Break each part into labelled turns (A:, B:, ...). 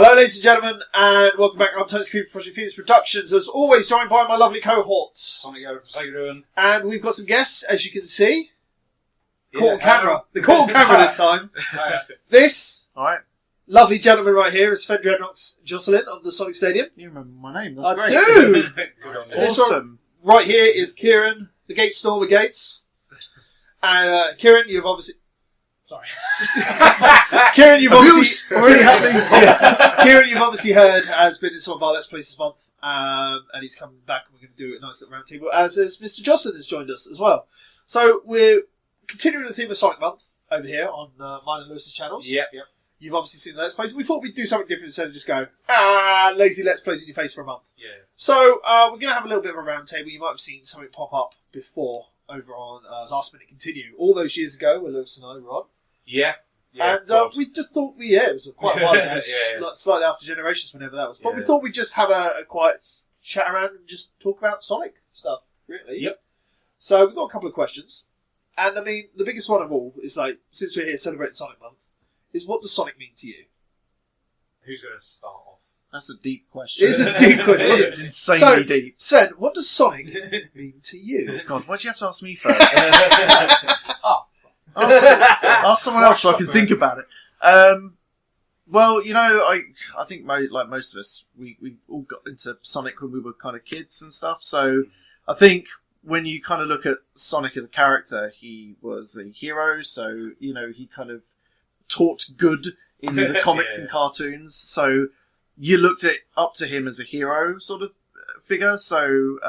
A: Hello, ladies and gentlemen, and welcome back. I'm Tony Screw from Project Phoenix Productions, as always, joined by my lovely cohorts.
B: Sonic Yo from SegaDriven.
A: And we've got some guests, as you can see. Caught on camera. The caught on camera this time. This lovely gentleman right here is Svend, Dreadknux, Joscelyne of the Sonic Stadium.
C: You remember my name, that's great.
A: I do!
C: Awesome.
A: Right here is Keiran, the Gatestormer Gates. And Keiran, you've obviously... Sorry. Keiran, you've obviously already Keiran, you've obviously heard, has been in some of our Let's Plays this month, and he's coming back, and we're going to do a nice little round table, as is Mr. Joscelyne has joined us as well. So we're continuing the theme of Sonic Month over here on mine and Lewis's channels.
B: Yep.
A: You've obviously seen the Let's Plays. We thought we'd do something different instead of just go, lazy Let's Plays in your face for a month.
B: Yeah.
A: So we're going to have a little bit of a round table. You might have seen something pop up before over on Last Minute Continue all those years ago where Lewis and I were on.
B: Yeah.
A: And we just thought it was quite a while ago, slightly after Generations, whenever that was. But we thought we'd just have a quiet chat around and just talk about Sonic stuff, really.
B: Yep.
A: So we've got a couple of questions. And I mean, the biggest one of all is like, since we're here celebrating Sonic Month, is what does Sonic mean to you?
B: Who's going to start off?
C: That's a deep question.
A: It is a deep question.
C: It's insanely deep.
A: Svend, what does Sonic mean to you?
C: God, why'd you have to ask me first? Ask someone else so I can think about it. Well, you know, I think like most of us, we all got into Sonic when we were kind of kids and stuff. So I think when you kind of look at Sonic as a character, he was a hero. So, you know, he kind of taught good in the comics and cartoons. So you looked up to him as a hero sort of figure. So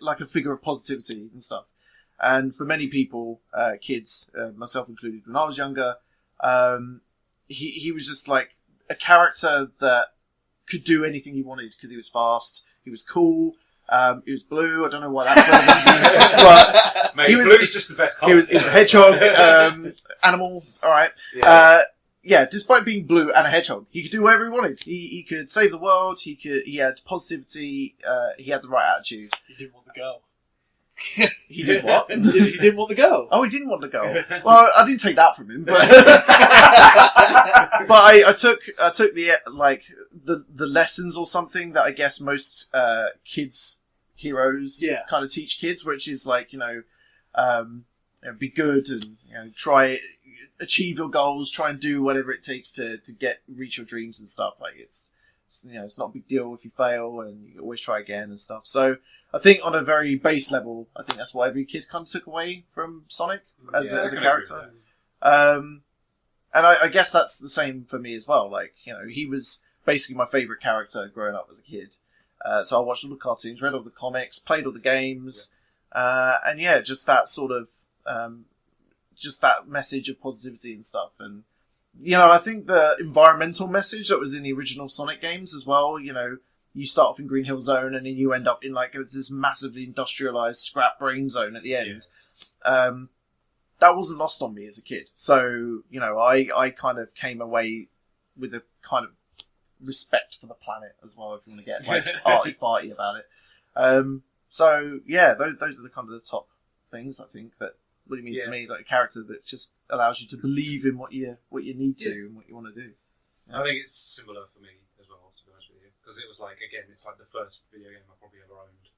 C: like a figure of positivity and stuff. And for many people, kids, myself included, when I was younger, he was just like a character that could do anything he wanted because he was fast, he was cool, he was blue. I don't know why that's relevant, but
B: mate, blue's just the best color.
C: He was a hedgehog, animal. All right, yeah. Despite being blue and a hedgehog, he could do whatever he wanted. He could save the world. He had positivity. He had the right attitude.
A: He didn't want the girl.
C: He did what?
A: He didn't want the girl.
C: Oh, he didn't want the girl. Well, I didn't take that from him, but but I took the lessons or something that I guess most kids heroes kind of teach kids, which is like you know, be good and try achieve your goals, try and do whatever it takes to reach your dreams and stuff. Like it's it's not a big deal if you fail, and you always try again and stuff. So I think on a very base level, I think that's what every kid kind of took away from Sonic as a character. And I guess that's the same for me as well. Like, he was basically my favourite character growing up as a kid. So I watched all the cartoons, read all the comics, played all the games. And just that sort of, just that message of positivity and stuff. And, I think the environmental message that was in the original Sonic games as well, you start off in Green Hill Zone and then you end up in this massively industrialized scrap brain zone at the end. That wasn't lost on me as a kid. So, I kind of came away with a kind of respect for the planet as well, if you want to get arty-farty about it. Those are the kind of the top things I think that really means to me, like a character that just allows you to believe in what you need to and what you want to do.
B: I think it's similar for me as well, to be honest with you, because it was it's like the first video game I probably ever owned.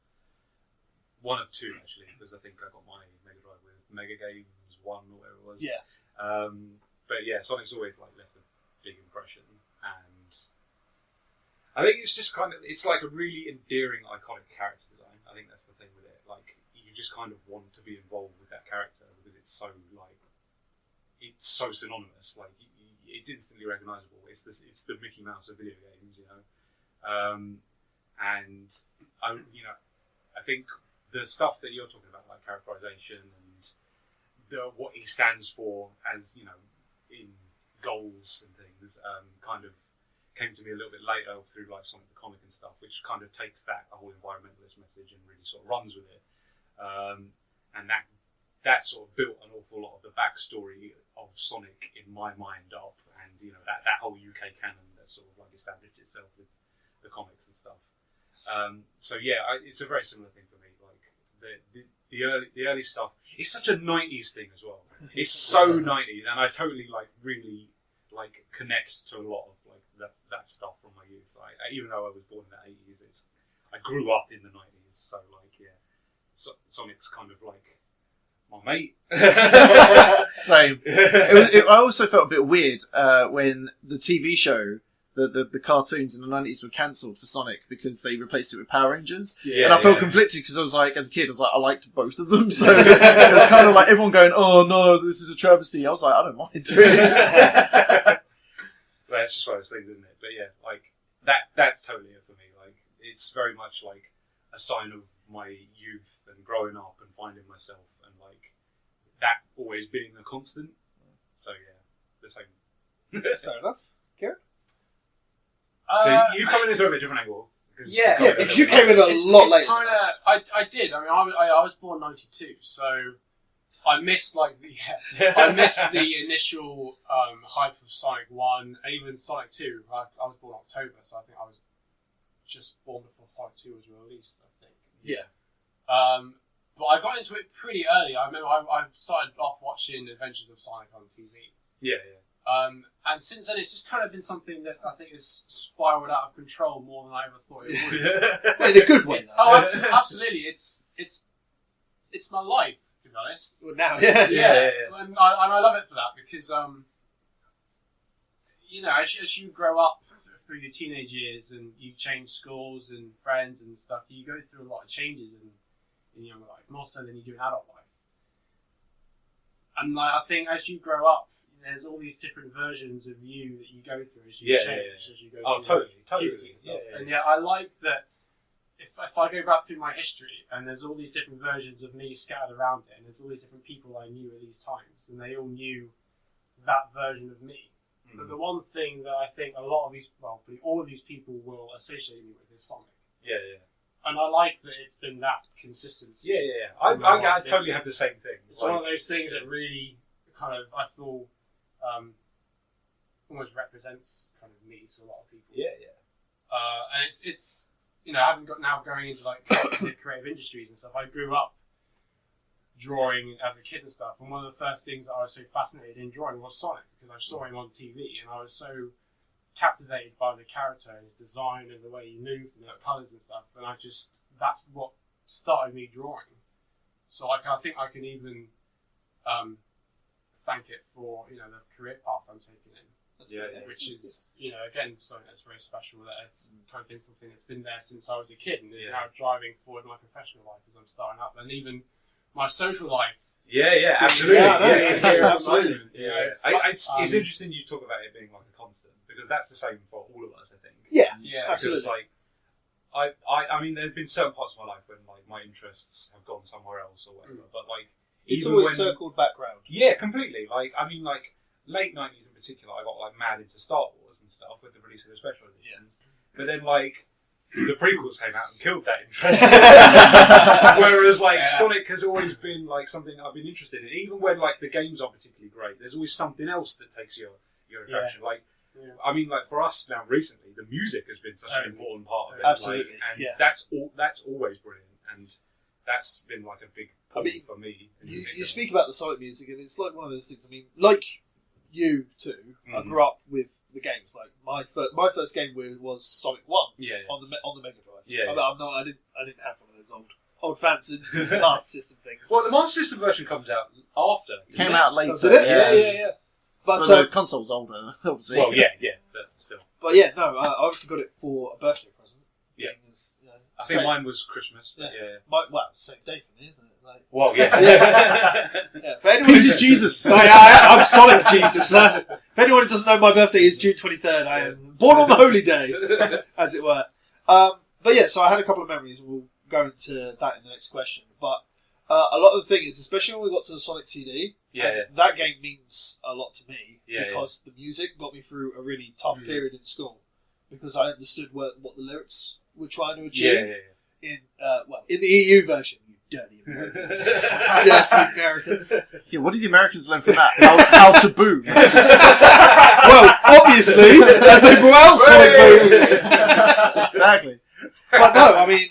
B: One of two actually, because I think I got my Mega Drive with Mega Games 1 or whatever it was. But Sonic's always left a big impression, and I think it's just it's like a really endearing, iconic character design. I think that's the thing with it. Like, you just kind of want to be involved with that character because it's so synonymous. Like, it's instantly recognisable. It's the Mickey Mouse of video games, and I think the stuff that you're talking about, like characterization and what he stands for, as in goals and things, kind of came to me a little bit later through Sonic the Comic and stuff, which kind of takes that whole environmentalist message and really sort of runs with it. And that sort of built an awful lot of the backstory of Sonic in my mind up, and that whole UK canon that sort of established itself with the comics and stuff. It's a very similar thing for me. Like the early stuff, it's such a 90s thing as well. It's so 90s, and I totally really connect to a lot of that stuff from my youth. Like, even though I was born in the 80s, I grew up in the 90s. So like, yeah, Sonic's kind of like my mate.
C: Same. I also felt a bit weird when the TV show, the cartoons in the 90s were cancelled for Sonic because they replaced it with Power Rangers.
A: Yeah,
C: and I felt conflicted because I was like, as a kid, I was like, I liked both of them. So it was kind of like everyone going, oh no, this is a travesty. I was like, I don't mind.
B: Well, it's just one of those things, isn't it? But yeah, like that's totally it for me. Like, it's very much like a sign of my youth and growing up and finding myself, and like that always being a constant. So yeah, the same.
A: That's fair enough. Kieran?
B: So you come in this from a different angle.
D: Yeah,
A: because you came in a lot later.
D: I did. I mean, I was born '92, so I missed the initial hype of Sonic 1 and even Sonic 2. I was born in October, so I think I was just born before Sonic 2 was released, I think.
A: Yeah.
D: But I got into it pretty early. I remember I started off watching Adventures of Sonic on TV.
B: Yeah.
D: And since then, it's just kind of been something that I think has spiraled out of control more than I ever thought it would.
A: In a good way.
D: Absolutely. It's my life, to be honest.
A: Well, now,
D: yeah. And I love it for that because, you know, as you grow up through your teenage years and you change schools and friends and stuff, you go through a lot of changes in young life, more so than you do in adult life. And I think as you grow up, there's all these different versions of you that you go through as you change. As you go through
B: totally.
D: And stuff. And I like that if I go back through my history and there's all these different versions of me scattered around it, and there's all these different people I knew at these times, and they all knew that version of me. Mm. But the one thing that I think a lot of these, well, all of these people will associate me with is Sonic.
B: Yeah.
D: And I like that it's been that consistency.
B: Yeah. I totally have the same thing.
D: It's one of those things that really kind of, I feel, almost represents kind of me to a lot of people.
B: Yeah.
D: And it's you know, I haven't got now going into like the creative industries and stuff. I grew up drawing as a kid and stuff, and one of the first things that I was so fascinated in drawing was Sonic, because I saw him on TV and I was so captivated by the character and his design and the way he moved and his colours and stuff, and that's what started me drawing. So I think I can even thank it for, you know, the career path I'm taking in. Which is, you know, again, something that's very special, that it's kind of been something that's been there since I was a kid and is now driving forward my professional life as I'm starting up, and even my social life.
B: Yeah, absolutely.
A: Absolutely.
B: It's interesting you talk about it being like a constant, because that's the same for all of us, I think.
A: Yeah,
B: absolutely. Because, like, I mean, there have been certain parts of my life when like my interests have gone somewhere else or whatever, but like
A: it's always circled back round.
B: Yeah, completely. Like, I mean, like late 90s in particular, I got like mad into Star Wars and stuff with the release of the special editions. But then like the prequels came out and killed that interest. Whereas like Sonic has always been like something I've been interested in. Even when like the games aren't particularly great, there's always something else that takes your attention. Like, I mean, like for us now recently, the music has been such an important part of it.
A: Absolutely,
B: like, and that's always brilliant, and that's been like a big pull for me.
A: You speak about the Sonic music, and it's like one of those things. I mean, like you too, I grew up with the games. Like my first game was Sonic 1 on the Mega Drive. I didn't have one of those old fancy Master System things.
B: Well, the Master System version comes out after.
C: It came out later.
A: Did it?
B: Yeah.
C: But the console's older, obviously.
B: Well, yeah, but still.
A: But yeah, no, I obviously got it for a birthday present.
B: Yeah.
A: As, you know,
B: I think mine was Christmas. But
A: well, same day for me, isn't it? Like,
B: well, yeah.
C: Peter's Jesus.
A: I'm Sonic Jesus. If anyone who doesn't know, my birthday is June 23rd. I am born on the holy day, as it were. But yeah, so I had a couple of memories, and we'll go into that in the next question. But a lot of the thing is, especially when we got to the Sonic CD, that game means a lot to me because the music got me through a really tough period in school, because I understood what the lyrics were trying to achieve in the EU version. You dirty Americans. Dirty Americans.
C: Yeah, what did the Americans learn from that? How to boom.
A: Well, obviously, as they brought out Sonic Boom.
C: Exactly.
A: But no, I mean,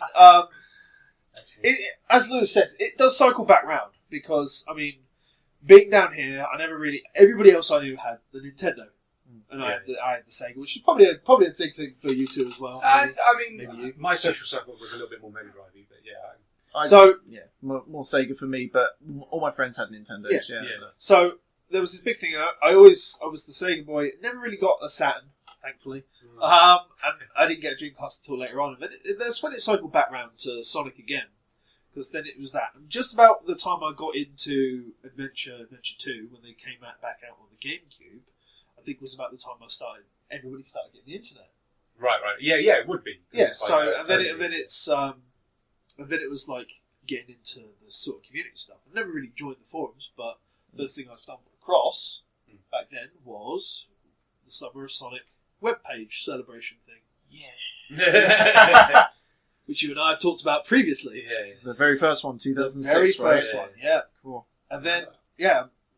A: as Lewis says, it does cycle back round, because, I mean, being down here, everybody else I knew had the Nintendo. and I had the Sega, which is probably a big thing for you two as well.
B: And
A: maybe you.
B: My social circle was a little bit more Mega Drive-y, but yeah.
C: More Sega for me, but all my friends had Nintendos. Yeah.
A: So there was this big thing. I was the Sega boy. Never really got a Saturn, thankfully. And I didn't get a Dreamcast until later on. And that's when it cycled back round to Sonic again. Because then it was that. And just about the time I got into Adventure 2, when they came back out on the GameCube, I think was about the time everybody started getting the internet.
B: Right. Yeah, it would be.
A: Yeah, so, and then it was like getting into the sort of community stuff. I never really joined the forums, but the first thing I stumbled across back then was the Summer of Sonic webpage celebration thing.
C: Yeah.
A: Which you and I have talked about previously.
B: Yeah.
C: The very first one, 2006.
A: The very first one, yeah.
C: Cool.
A: And then,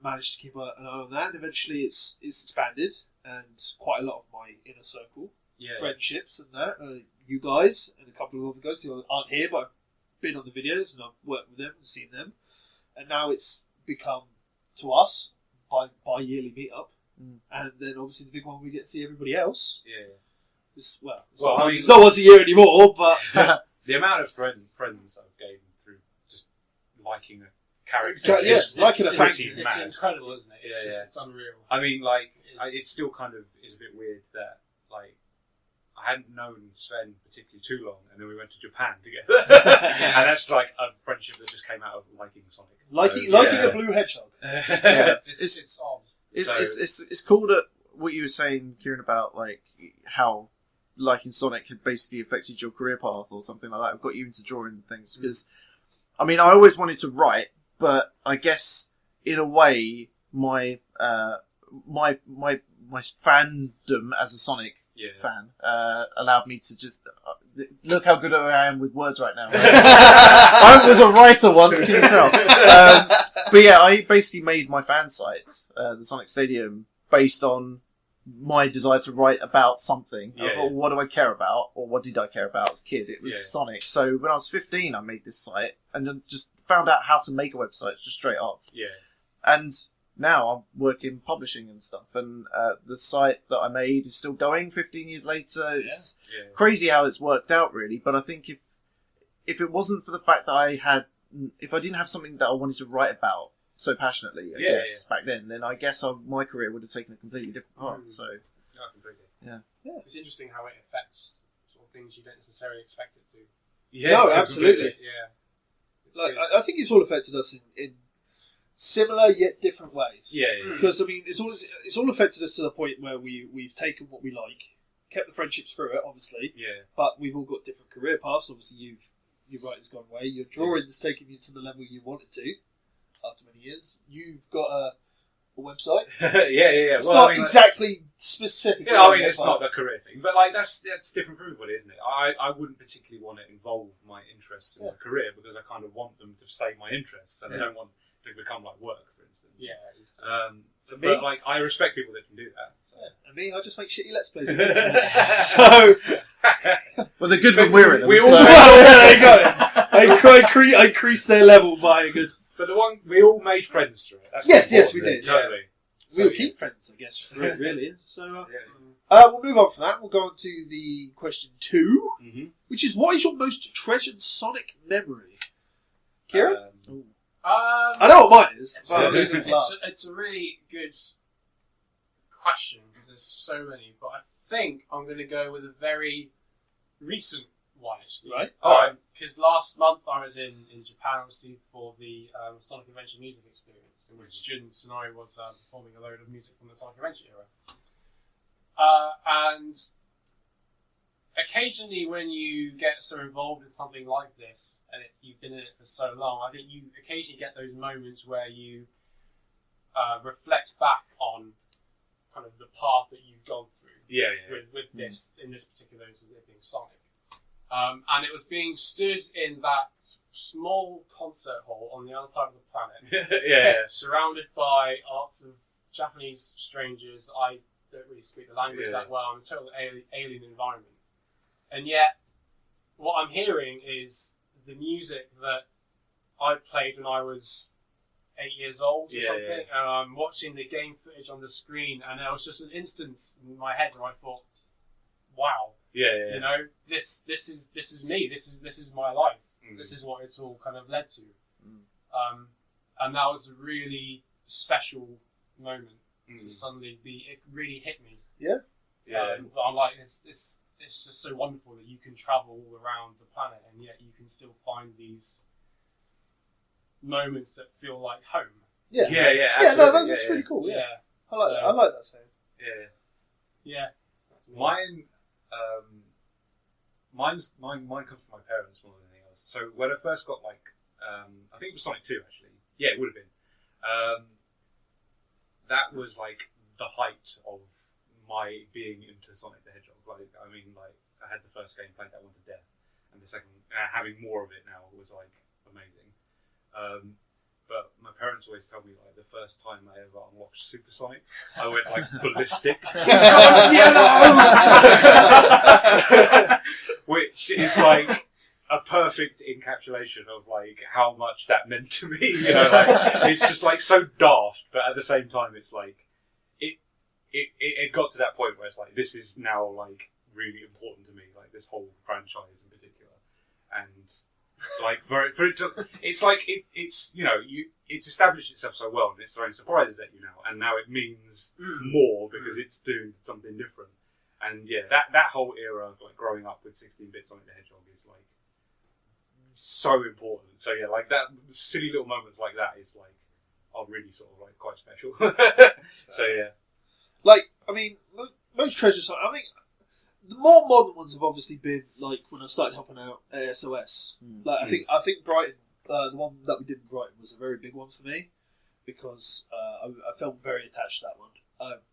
A: managed to keep an eye on that, and eventually it's expanded, and quite a lot of my inner circle, friendships and that, you guys, and a couple of other guys who aren't here, but I've been on the videos, and I've worked with them and seen them, and now it's become, to us, bi-yearly meet-up, and then obviously the big one we get to see everybody else.
B: Yeah.
A: It's not once a year anymore, but
B: the amount of friends I've gained through just liking a character,
A: liking a
B: pretty
A: faction.
D: It's
B: mad.
D: incredible, isn't it? It's unreal.
B: I mean, it still kind of is a bit weird that I hadn't known Svend particularly too long, and then we went to Japan together, and that's like a friendship that just came out of liking Sonic,
A: liking a blue hedgehog.
D: It's odd.
C: It's cool that what you were saying, Keiran, about like how liking Sonic had basically affected your career path or something like that. I've got you into drawing things because, I mean, I always wanted to write, but I guess in a way my fandom as a Sonic fan allowed me to just look how good I am with words right now. I was a writer once, can you tell? But yeah, I basically made my fan site, the Sonic Stadium, based on my desire to write about something. I thought, what do I care about, or what did I care about as a kid? It was Sonic. So when I was 15, I made this site and then just found out how to make a website just straight off. Yeah. And now I'm working publishing and stuff, and the site that I made is still going 15 years later. It's crazy how it's worked out, really. But I think if it wasn't for the fact that if I didn't have something that I wanted to write about so passionately, I guess, back then I guess my career would have taken a completely different path. So,
D: it's interesting how it affects sort of things you don't necessarily expect it to.
A: Yeah, no, absolutely.
D: Yeah,
A: I think it's all affected us in similar yet different ways. Because I mean, it's all affected us to the point where we've taken what we like, kept the friendships through it, obviously. Yeah. But we've all got different career paths. Obviously, your writing's gone away. Your drawing's taken you to the level you wanted to. After many years, you've got a website.
B: Yeah.
A: It's not exactly specific.
B: Yeah, I mean, it's not the career thing, but that's different for everybody, isn't it? I wouldn't particularly want to involve my interests in my career because I kind of want them to stay my interests, and I don't want to become like work, for instance. Yeah. But I respect people that can do that. So. Yeah.
A: And me, I just make shitty Let's Plays. So,
C: well, the good one we're in.
A: We all they got it. I increased their level by a good.
B: But we all made friends through it. That's
A: yes, we did.
B: Totally.
A: So, we'll keep friends, I guess, through it, really. So, we'll move on from that. We'll go on to the question 2, which is, what is your most treasured Sonic memory? Keiran? I know what mine is.
D: It's a really good question because there's so many, but I think I'm going to go with a very recent one, actually.
A: Right.
D: Because last month I was in Japan, obviously, for the Sonic Adventure music experience, in which Jun Tsunori was performing a load of music from the Sonic Adventure era. And occasionally when you get so involved in something like this, and you've been in it for so long, I think you occasionally get those moments where you reflect back on kind of the path that you've gone through with this, in this particular instance, it being Sonic. And it was being stood in that small concert hall on the other side of the planet, surrounded by lots of Japanese strangers. I don't really speak the language that well. I'm a total alien environment. And yet, what I'm hearing is the music that I played when I was 8 years old or
B: Yeah,
D: something,
B: yeah.
D: and I'm watching the game footage on the screen, and there was just an instance in my head where I thought, "Wow,
B: Yeah.
D: you know, this is me. This is my life.
B: Mm.
D: This is what it's all kind of led to." And that was a really special moment to suddenly be. It really hit me.
A: Yeah.
D: I'm like, it's just so wonderful that you can travel all around the planet, and yet you can still find these moments that feel like home.
A: Yeah.
B: Absolutely.
A: No, that's really cool. Yeah. I like that. I like that saying.
D: Yeah.
B: Mine comes from my parents more than anything else. So when I first got I think it was Sonic 2 actually. Yeah, it would have been. That was like the height of my being into Sonic the Hedgehog. I had the first game, played that one to death, and the second, having more of it now was like amazing. But my parents always tell me the first time I ever unlocked Super Sonic, I went ballistic. Which is a perfect encapsulation of how much that meant to me. It's just so daft, but at the same time, it's it got to that point where it's this is now really important to me, this whole franchise in particular, and for it to, it's established itself so well, and it's throwing surprises at you now, and now it means more because it's doing something different, and that whole era of growing up with 16-bit Sonic the Hedgehog is so important. So that silly little moments like that is are really sort of quite special. So yeah.
A: Most treasures. The more modern ones have obviously been when I started helping out ASOS. I think Brighton, the one that we did in Brighton, was a very big one for me because I felt very attached to that one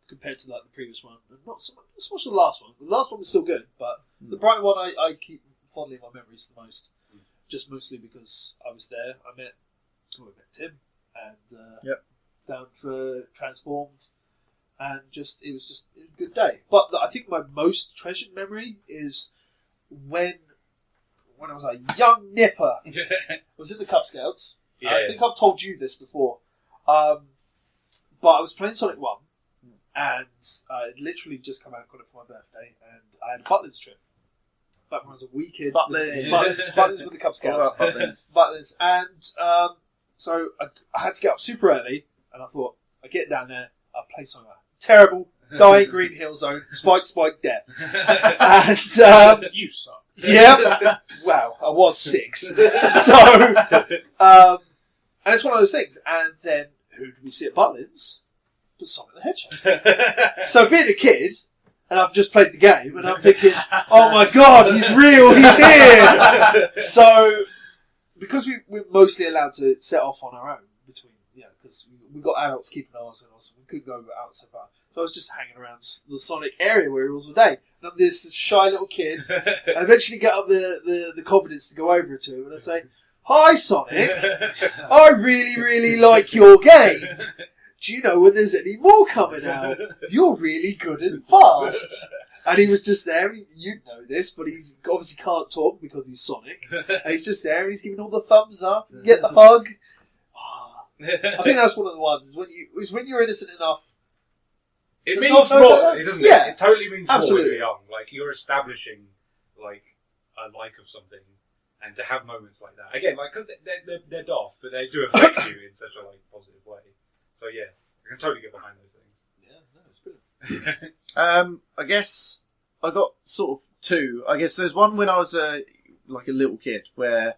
A: compared to the previous one, and not so much the last one. The last one was still good, but the Brighton one I keep fondly in my memories the most, just mostly because I was there. I met Tim and down for Transformed. And it was just a good day. But I think my most treasured memory is when I was a young nipper. I was in the Cub Scouts. I think I've told you this before. But I was playing Sonic 1, and I had literally just come out and got it for my birthday, and I had a Butlers trip. Back when I was a wee kid. Butlers with the Cub Scouts. Butlers. And so I had to get up super early, and I thought, I get down there, I'll play Sonic 1. Terrible, dying Green Hill Zone, spike, death. And
D: you suck.
A: Yeah. Wow, I was 6. So, and it's one of those things. And then who did we see at Butlins? But Sonic the Hedgehog. So being a kid, and I've just played the game, and I'm thinking, oh my god, he's real, he's here. So, because we're mostly allowed to set off on our own between. Because we got adults keeping an eye on us, we couldn't go out so far. So I was just hanging around the Sonic area where he was all day. And I'm this shy little kid. I eventually get up the confidence to go over to him and I say, "Hi, Sonic. I really, really like your game. Do you know when there's any more coming out? You're really good and fast." And he was just there. You'd know this, but he's obviously can't talk because he's Sonic. And he's just there and he's giving all the thumbs up. You get the hug. I think that's one of the ones. Is when you're innocent enough.
B: It means more. It doesn't.
A: Yeah,
B: it totally means
A: absolutely.
B: more when you're young. You're establishing a like of something, and to have moments like that again, because they're daft, but they do affect you in such a positive way. So yeah, I can totally get behind those things.
A: Yeah, no, it's brilliant.
C: I guess I got sort of two. I guess there's one when I was a little kid, where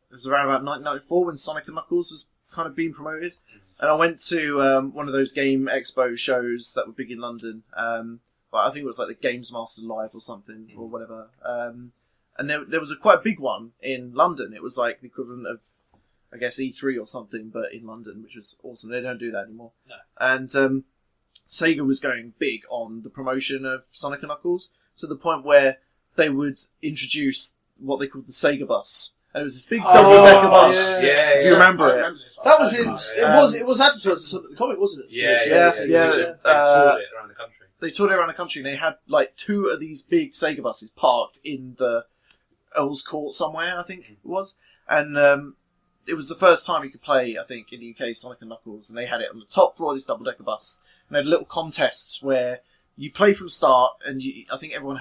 C: it was around about 1994 when Sonic and Knuckles was kind of being promoted, and I went to one of those Game Expo shows that were big in London. I think it was the Games Master Live or something or whatever. And there was a quite big one in London. It was the equivalent of, I guess, E3 or something, but in London, which was awesome. They don't do that anymore.
A: No.
C: And Sega was going big on the promotion of Sonic and Knuckles to the point where they would introduce what they called the Sega Bus. And it was this big double-decker bus.
B: Yeah,
C: if you remember it.
A: That was in. It was advertised as something the comic, wasn't it?
B: Yeah.
C: Yeah.
B: They toured it around the country.
C: They toured it around the country, and they had 2 of these big Sega buses parked in the Earl's Court somewhere, I think it was. And it was the first time you could play, I think, in the UK, Sonic and Knuckles, and they had it on the top floor of this double-decker bus. And they had little contests where you play from start, and I think everyone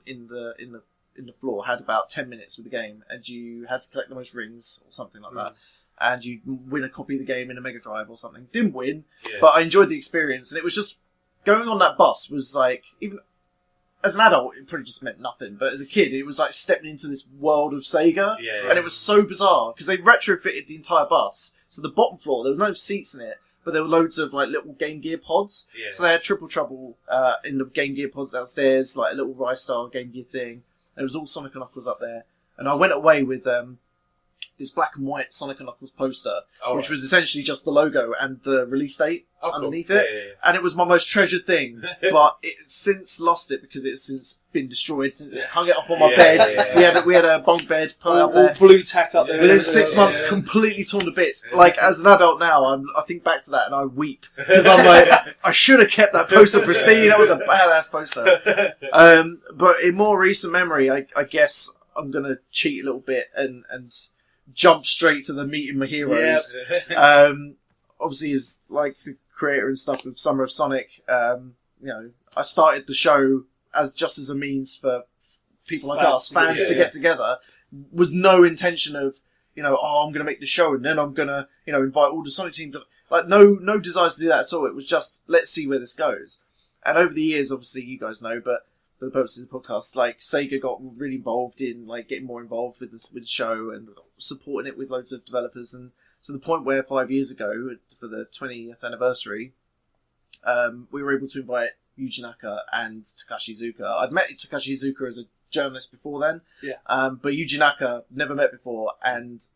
C: in the floor had about 10 minutes with the game, and you had to collect the most rings or something like that. And you'd win a copy of the game in a Mega Drive or something. Didn't win, but I enjoyed the experience, and it was just going on that bus was like, even as an adult, it probably just meant nothing, but as a kid, it was like stepping into this world of Sega, and it was so bizarre because they retrofitted the entire bus. So the bottom floor, there were no seats in it, but there were loads of like little Game Gear pods. So they had Triple Trouble in the Game Gear pods downstairs, like a little Rise-style Game Gear thing. And it was all Sonic and Knuckles up there, and I went away with this black and white Sonic and Knuckles poster, which was essentially just the logo and the release date underneath it. And it was my most treasured thing, but it's since lost it because it's since been destroyed. Since it hung it up on my bed. We had a bunk bed put up there.
A: All blue tack up there.
C: Within 6 months, completely torn to bits. Like, as an adult now, I think back to that and I weep. Because I'm like, I should have kept that poster pristine. That was a badass poster. But in more recent memory, I guess I'm going to cheat a little bit and jump straight to the meeting my heroes. Obviously, as like the creator and stuff of Summer of Sonic, I started the show just as a means for people like us, fans, to get together. Was no intention of, I'm going to make the show and then I'm going to, invite all the Sonic teams. Like, no desires to do that at all. It was just, let's see where this goes. And over the years, obviously, you guys know, but for the purposes of the podcast, like, Sega got really involved in, like, getting more involved with the show and supporting it with loads of developers. And to the point where 5 years ago, for the 20th anniversary, we were able to invite Yuji Naka and Takashi Iizuka. I'd met Takashi Iizuka as a journalist before then, but Yuji Naka, never met before, and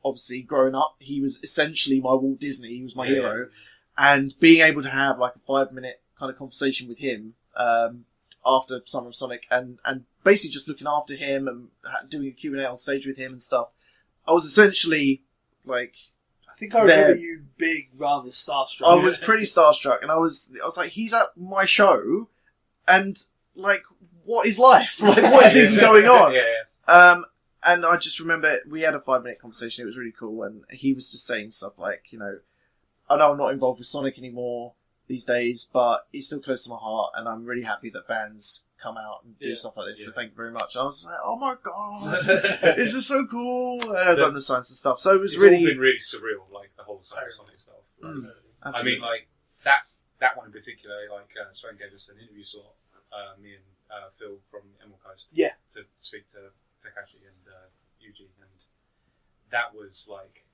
C: obviously growing up, he was essentially my Walt Disney, he was my hero, and being able to have like a 5-minute kind of conversation with him after Summer of Sonic, and basically just looking after him and doing a Q&A on stage with him and stuff, I was essentially like...
A: I think I remember you being rather starstruck.
C: I was pretty starstruck, and I was like, he's at my show, and like, what is life? Like, what is even going on? And I just remember we had a 5-minute conversation. It was really cool, and he was just saying stuff like, I know I'm not involved with Sonic anymore these days, but he's still close to my heart, and I'm really happy that fans come out and do stuff like this. So thank you very much. And I was like, oh my god, this is so cool. And I got the science and stuff. So it's really
B: all been really surreal, like the whole Sonic stuff. Like, I mean, like that one in particular. Like Svend gave us an interview slot. Me and Phil from Emerald Coast. To speak to Takashi and Yuji, and that was like,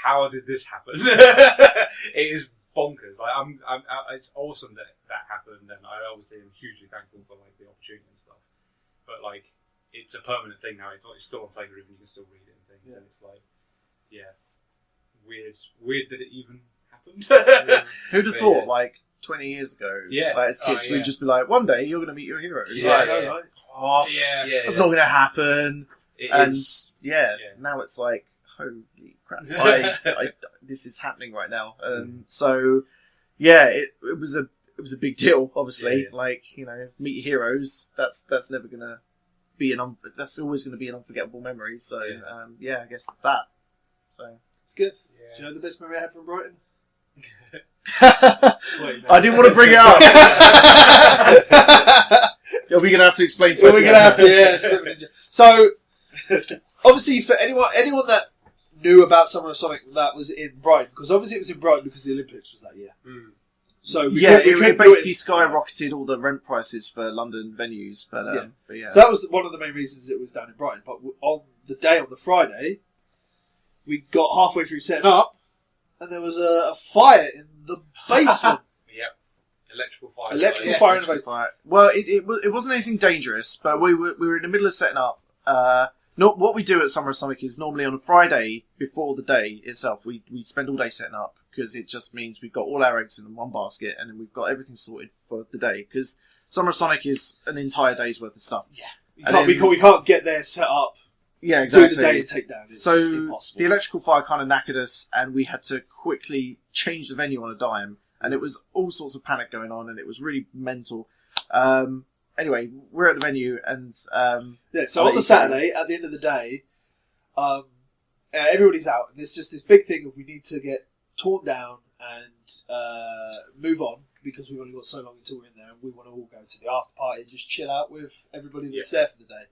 B: how did this happen? It is bonkers. Like, it's awesome that happened, and I obviously am hugely thankful for like the opportunity and stuff. But like, it's a permanent thing now. It's still on SegaDriven. You can still read it and things, and it's like, weird that it even happened.
C: Who'd have thought, like 20 years ago, like as kids, we'd just be like, one day you're going to meet your heroes. That's not going to happen. Now it's like, holy crap, this is happening right now. So, it was a big deal, obviously. Like, meet your heroes. That's never going to be that's always going to be an unforgettable memory. So, I guess that. So
A: it's good. Do you know the best memory I had from Brighton?
C: I didn't want to bring it up. Are we going to have to explain?
A: We're going to have to, So, obviously, for anyone that knew about Summer of Sonic that was in Brighton, because obviously it was in Brighton because the Olympics was that year. So
C: it basically skyrocketed all the rent prices for London venues. But
A: so that was one of the main reasons it was down in Brighton. But on the Friday, we got halfway through setting up, and there was a fire in the basement.
B: Electrical fire.
A: Fire in the basement.
C: Well, it wasn't anything dangerous, but we were in the middle of setting up. What we do at Summer of Sonic is normally on a Friday before the day itself, we spend all day setting up, because it just means we've got all our eggs in one basket, and then we've got everything sorted for the day. Because Summer of Sonic is an entire day's worth of stuff.
A: We can't get there, set up,
C: exactly.
A: do the day and take down. It's impossible.
C: The electrical fire kind of knackered us, and we had to quickly change the venue on a dime, and it was all sorts of panic going on, and it was really mental. Anyway, we're at the venue, and
A: so on the Saturday, at the end of the day, everybody's out, and there's just this big thing of we need to get torn down and move on because we've only got so long until we're in there, and we want to all go to the after party and just chill out with everybody that's there for the day.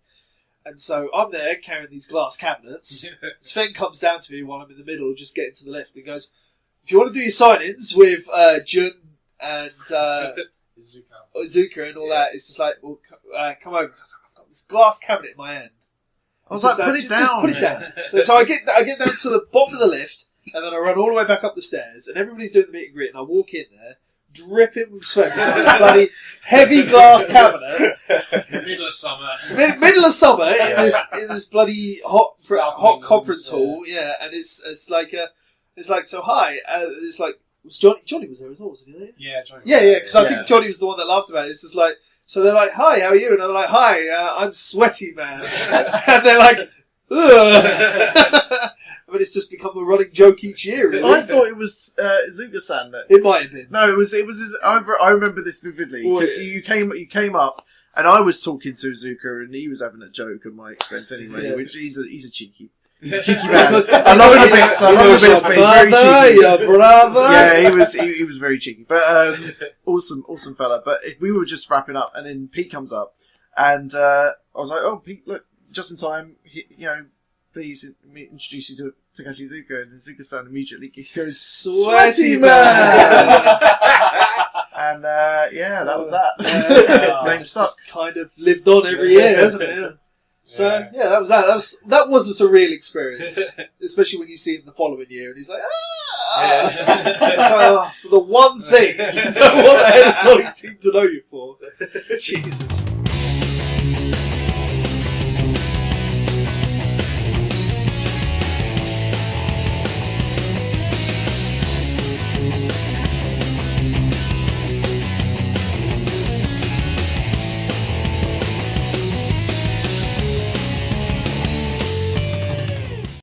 A: And so I'm there carrying these glass cabinets. Svend comes down to me while I'm in the middle, just getting to the lift, and goes, "If you want to do your sign-ins with Jun and Zuka and all that, it's just like, well, come over." And I was like, "I've got this glass cabinet in my hand."
C: I was like, "Put it down."
A: Just put it down. So I get down to the bottom of the lift, and then I run all the way back up the stairs, and everybody's doing the meet and greet, and I walk in there, dripping with sweat because this bloody heavy glass cabinet.
D: Middle of summer.
A: Middle of summer in this bloody hot conference hall, and it's like so hi. It's like was Johnny was there as well, wasn't he there?
D: Yeah, Johnny.
A: Yeah, because I think Johnny was the one that laughed about it. It's just like, so they're like, "Hi, how are you?" And I'm like, "Hi, I'm sweaty, man." And they're like, "Ugh." But it's just become a running joke each year, really.
C: I thought it was Zuka-san that.
A: It might have been.
C: No, it was. I remember this vividly because you came up and I was talking to Zuka and he was having a joke at my expense anyway. Which he's a cheeky. He's a cheeky man. I love him a bit. But he's very cheeky.
A: Your brother.
C: Yeah, he was very cheeky, but awesome fella. But we were just wrapping up, and then Pete comes up, and I was like, "Oh, Pete, look, just in time. Please introduce you to Takashi Zuka." And Zuka-san immediately goes, "Sweaty man!" And that was that.
A: It's just kind of lived on every year, hasn't it? Yeah. So that was that. That was a surreal experience, especially when you see him the following year, and he's like, It's like, for the one thing you don't want the head of Sonic team to know you for. Jesus.